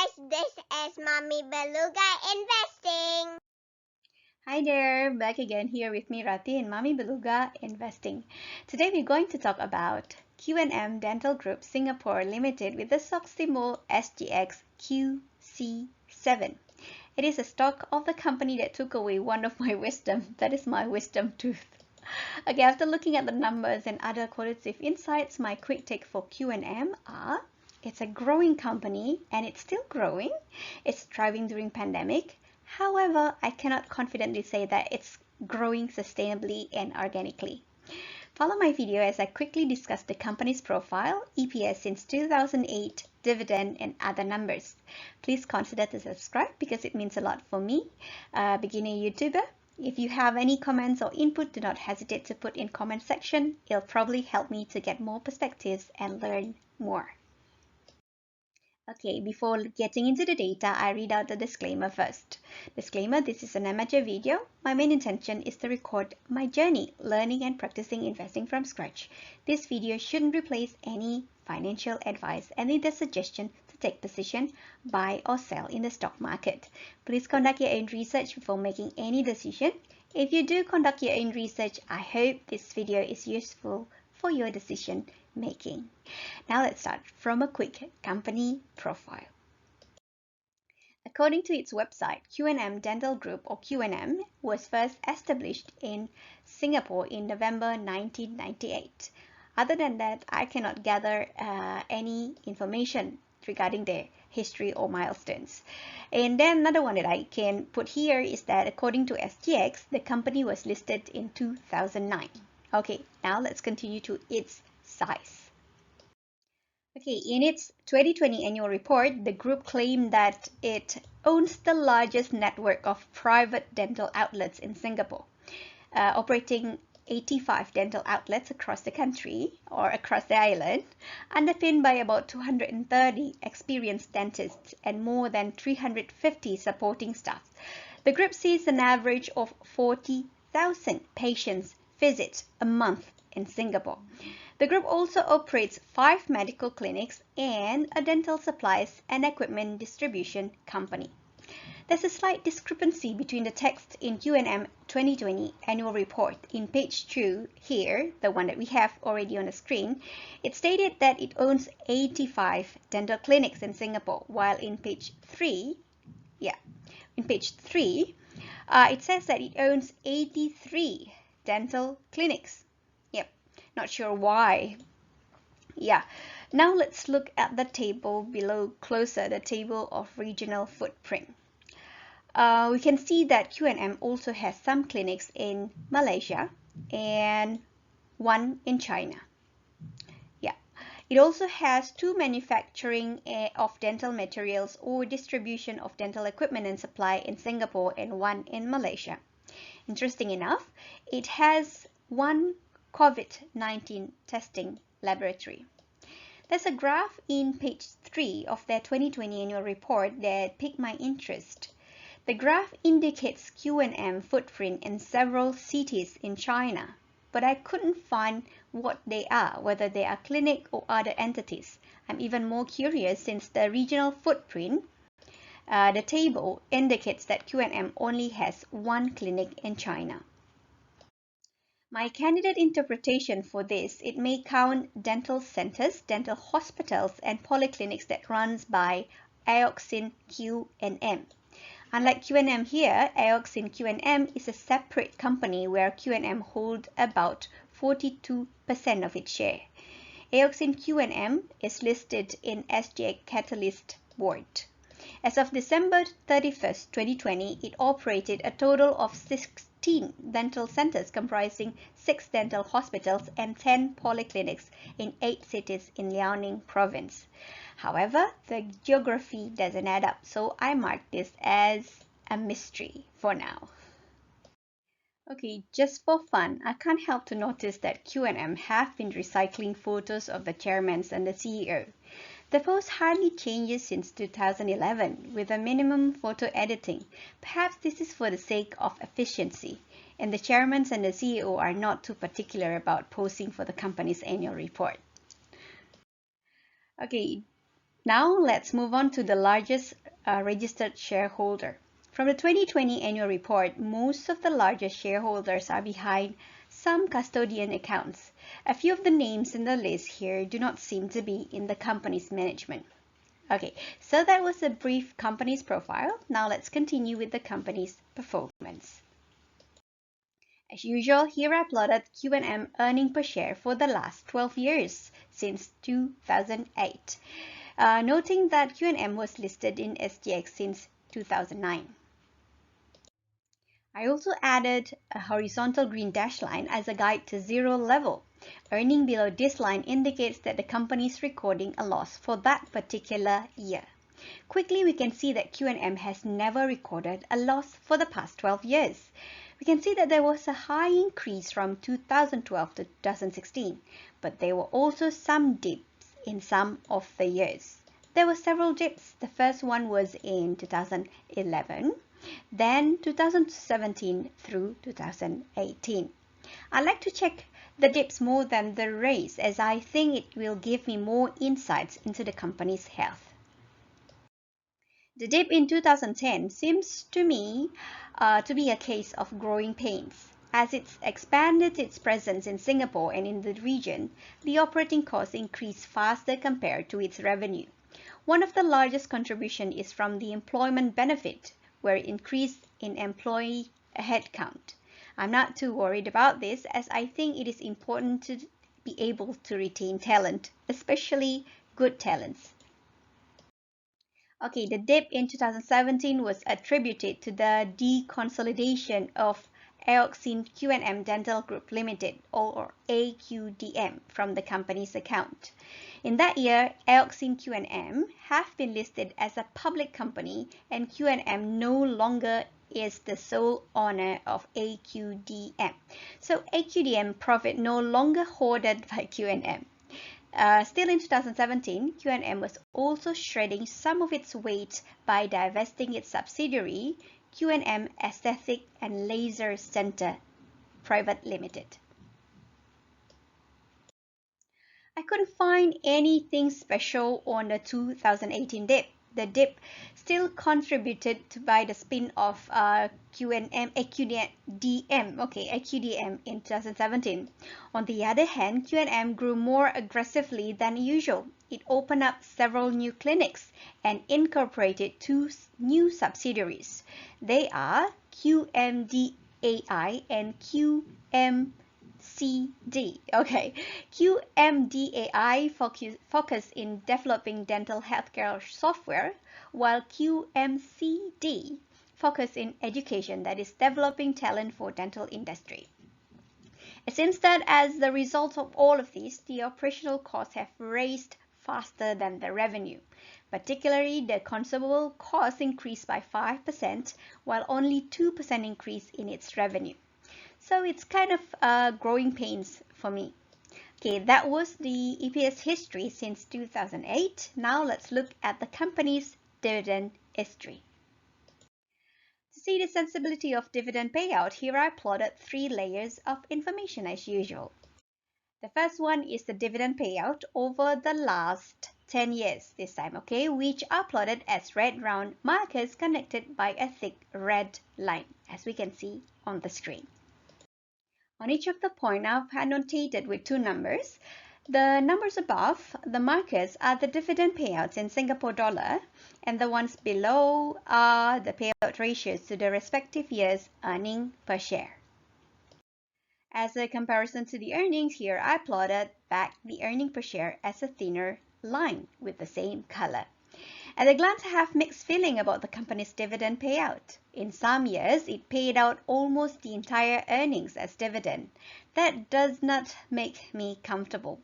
guys, this is Mommy Beluga Investing. Hi there, back again here with me Rati and Mommy Beluga Investing. Today we're going to talk about Q&M Dental Group Singapore Limited with the stock symbol SGX QC7. It is a stock of the company that took away one of my wisdom, that is my wisdom tooth. Okay, after looking at the numbers and other qualitative insights, my quick take for Q&M are it's a growing company and it's still growing. It's thriving during pandemic. However, I cannot confidently say that it's growing sustainably and organically. Follow my video as I quickly discuss the company's profile, EPS since 2008, dividend, and other numbers. Please consider to subscribe because it means a lot for me, a beginner YouTuber. If you have any comments or input, do not hesitate to put in comment section. It'll probably help me to get more perspectives and learn more. Okay, before getting into the data, I read out the disclaimer first. Disclaimer, this is an amateur video. My main intention is to record my journey, learning and practicing investing from scratch. This video shouldn't replace any financial advice and is a suggestion to take position, buy or sell in the stock market. Please conduct your own research before making any decision. If you do conduct your own research, I hope this video is useful for your decision making. Now let's start from a quick company profile. According to its website, Q&M Dental Group or Q&M was first established in Singapore in November 1998. Other than that, I cannot gather any information regarding their history or milestones. And then another one that I can put here is that according to SGX, the company was listed in 2009. Okay, now let's continue to its size. Okay, in its 2020 annual report, the group claimed that it owns the largest network of private dental outlets in Singapore, operating 85 dental outlets across the country or across the island, underpinned by about 230 experienced dentists and more than 350 supporting staff. The group sees an average of 40,000 patients visit a month in Singapore. The group also operates 5 medical clinics and a dental supplies and equipment distribution company. There's a slight discrepancy between the text in Q&M 2020 annual report. In page 2 here, the one that we have already on the screen, it stated that it owns 85 dental clinics in Singapore, while in page 3, it says that it owns 83 dental clinics. Not sure why. Now let's look at the table below closer, the table of regional footprint. We can see that Q&M also has some clinics in Malaysia and one in China. It also has 2 manufacturing of dental materials or distribution of dental equipment and supply in Singapore and one in Malaysia. Interesting enough, it has 1 COVID-19 testing laboratory. There's a graph in page 3 of their 2020 annual report that piqued my interest. The graph indicates Q&M footprint in several cities in China, but I couldn't find what they are, whether they are clinic or other entities. I'm even more curious since the regional footprint, the table indicates that Q&M only has 1 clinic in China. My candidate interpretation for this, it may count dental centers, dental hospitals, and polyclinics that runs by AIOCSIN Q&M. Unlike Q&M here, AIOCSIN Q&M is a separate company where Q&M holds about 42% of its share. AIOCSIN Q&M is listed in SGX Catalyst Board. As of December 31st, 2020, it operated a total of 16 dental centers comprising 6 dental hospitals and 10 polyclinics in 8 cities in Liaoning province. However, the geography doesn't add up, so I mark this as a mystery for now. Okay, just for fun, I can't help to notice that Q&M have been recycling photos of the chairman and the CEO. The post hardly changes since 2011 with a minimum photo editing. Perhaps this is for the sake of efficiency, and the chairman and the CEO are not too particular about posing for the company's annual report. Okay, Now let's move on to the largest registered shareholder. From the 2020 annual report, most of the largest shareholders are behind some custodian accounts. A few of the names in the list here do not seem to be in the company's management. Okay, so that was a brief company's profile. Now let's continue with the company's performance. As usual, here I plotted Q&M earning per share for the last 12 years, since 2008. Noting that Q&M was listed in SGX since 2009. I also added a horizontal green dash line as a guide to zero level. Earning below this line indicates that the company is recording a loss for that particular year. Quickly, we can see that Q&M has never recorded a loss for the past 12 years. We can see that there was a high increase from 2012 to 2016, but there were also some dips in some of the years. There were several dips. The first one was in 2011, then 2017 through 2018. I like to check the dips more than the raise, as I think it will give me more insights into the company's health. The dip in 2010 seems to me to be a case of growing pains. As it's expanded its presence in Singapore and in the region, the operating costs increased faster compared to its revenue. One of the largest contributions is from the employment benefit, where it increased in employee headcount. I'm not too worried about this, as I think it is important to be able to retain talent, especially good talents. Okay, the dip in 2017 was attributed to the deconsolidation of Aoxin Q&M Dental Group Limited, or AQDM, from the company's account. In that year, Aoxin Q&M have been listed as a public company, and Q&M no longer is the sole owner of AQDM. So AQDM profit no longer hoarded by Q&M. Still in 2017, Q&M was also shredding some of its weight by divesting its subsidiary, Q&M Aesthetic and Laser Center Private Limited. I couldn't find anything special on the 2018 dip. The dip still contributed by the spin-off AQDM in 2017. On the other hand, Q&M grew more aggressively than usual. It opened up several new clinics and incorporated 2 new subsidiaries. They are QMDAI and QMCD. Okay, QMDAI focus in developing dental healthcare software, while QMCD focus in education, that is developing talent for dental industry. It seems that as the result of all of this, the operational costs have raised faster than the revenue. Particularly, the consumable costs increased by 5%, while only 2% increase in its revenue. So it's kind of growing pains for me. Okay, that was the EPS history since 2008. Now let's look at the company's dividend history. To see the sensibility of dividend payout, here I plotted 3 layers of information as usual. The first one is the dividend payout over the last 10 years this time, okay, which are plotted as red round markers connected by a thick red line, as we can see on the screen. On each of the points, I've annotated with 2 numbers. The numbers above, the markers, are the dividend payouts in Singapore dollar, and the ones below are the payout ratios to the respective year's earning per share. As a comparison to the earnings here, I plotted back the earning per share as a thinner line with the same color. At a glance, I have mixed feeling about the company's dividend payout. In some years, it paid out almost the entire earnings as dividend. That does not make me comfortable.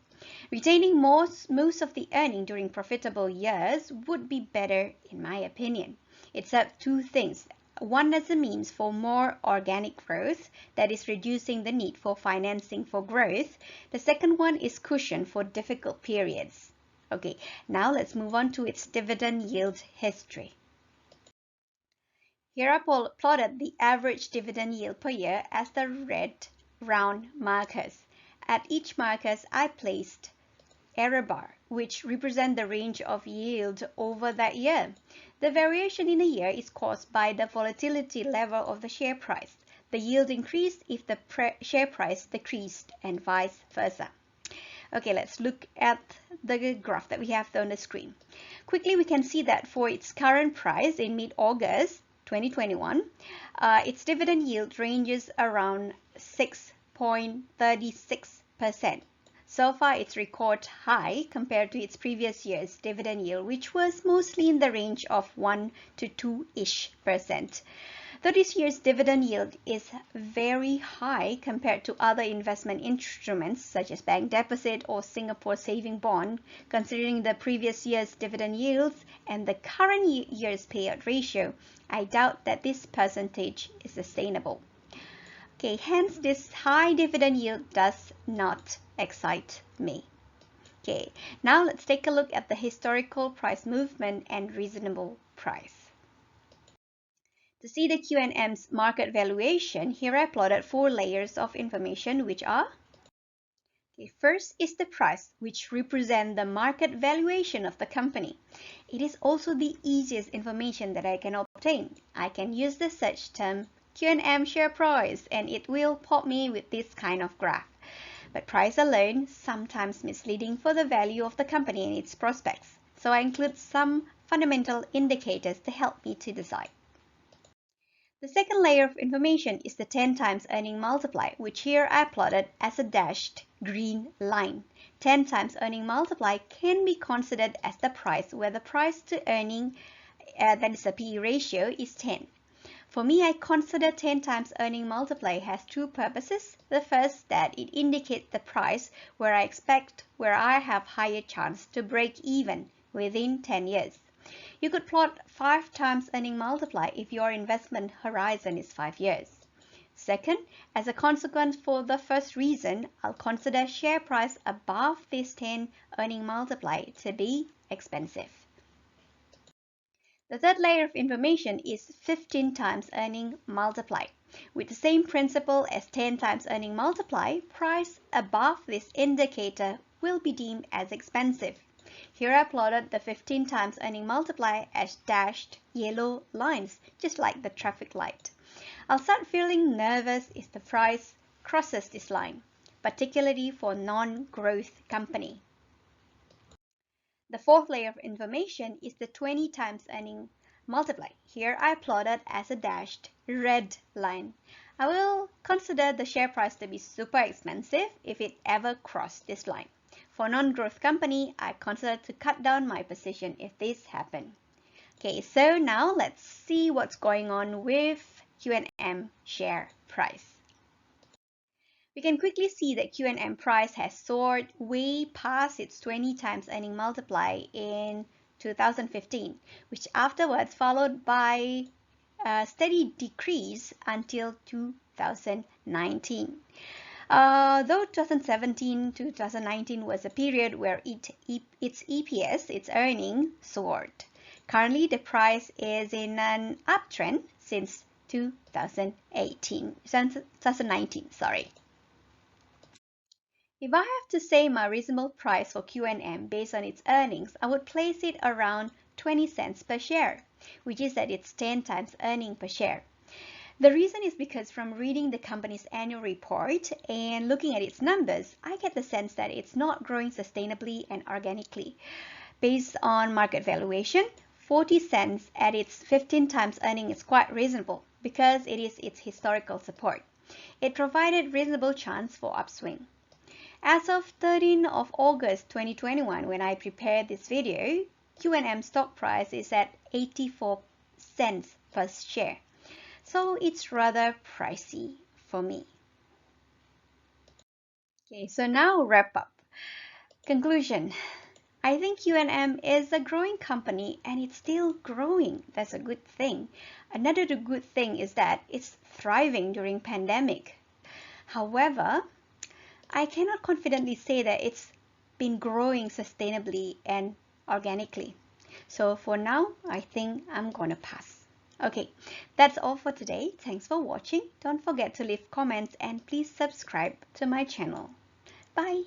Retaining most of the earning during profitable years would be better, in my opinion. It serves 2 things. One as a means for more organic growth, that is reducing the need for financing for growth. The second one is cushion for difficult periods. Okay, now let's move on to its dividend yield history. Here I plotted the average dividend yield per year as the red round markers. At each markers, I placed error bar, which represent the range of yield over that year. The variation in a year is caused by the volatility level of the share price. The yield increased if the share price decreased and vice versa. Okay, let's look at the graph that we have on the screen. Quickly, we can see that for its current price in mid-August 2021, its dividend yield ranges around 6.36%. So far, it's record high compared to its previous year's dividend yield, which was mostly in the range of 1 to 2-ish%. Though this year's dividend yield is very high compared to other investment instruments such as bank deposit or Singapore saving bond, considering the previous year's dividend yields and the current year's payout ratio, I doubt that this percentage is sustainable. Okay, hence this high dividend yield does not excite me. Okay, now let's take a look at the historical price movement and reasonable price. To see the Q&M's market valuation, here I plotted 4 layers of information, which are: okay, first is the price, which represents the market valuation of the company. It is also the easiest information that I can obtain. I can use the search term Q&M share price and it will pop me with this kind of graph. But price alone sometimes misleading for the value of the company and its prospects. So I include some fundamental indicators to help me to decide. The second layer of information is the 10 times earning multiply, which here I plotted as a dashed green line. 10 times earning multiply can be considered as the price where the price to earning, that is the PE ratio, is 10. For me, I consider 10 times earning multiply has 2 purposes. The first, that it indicates the price where I have higher chance to break even within 10 years. You could plot 5 times earning multiply if your investment horizon is 5 years. Second, as a consequence for the first reason, I'll consider share price above this 10 earning multiply to be expensive. The third layer of information is 15 times earning multiply. With the same principle as 10 times earning multiply, price above this indicator will be deemed as expensive. Here I plotted the 15 times earning multiply as dashed yellow lines, just like the traffic light. I'll start feeling nervous if the price crosses this line, particularly for non-growth company. The fourth layer of information is the 20 times earning multiply. Here I plotted as a dashed red line. I will consider the share price to be super expensive if it ever crossed this line. For non-growth company, I consider to cut down my position if this happens. Okay, so now let's see what's going on with Q&M share price. We can quickly see that Q&M price has soared way past its 20 times earning multiply in 2015, which afterwards followed by a steady decrease until 2019. Though 2017 to 2019 was a period where its EPS, its earning, soared. Currently, the price is in an uptrend since 2019. If I have to say my reasonable price for Q&M based on its earnings, I would place it around 20 cents per share, which is at its 10 times earning per share. The reason is because from reading the company's annual report and looking at its numbers, I get the sense that it's not growing sustainably and organically. Based on market valuation, 40 cents at its 15 times earning is quite reasonable because it is its historical support. It provided reasonable chance for upswing. As of 13th of August 2021, when I prepared this video, Q&M stock price is at 84 cents per share. So it's rather pricey for me. Okay, so now wrap up. Conclusion. I think Q&M is a growing company and it's still growing. That's a good thing. Another good thing is that it's thriving during pandemic. However, I cannot confidently say that it's been growing sustainably and organically. So for now, I think I'm gonna pass. Okay, that's all for today. Thanks for watching. Don't forget to leave comments and please subscribe to my channel. Bye.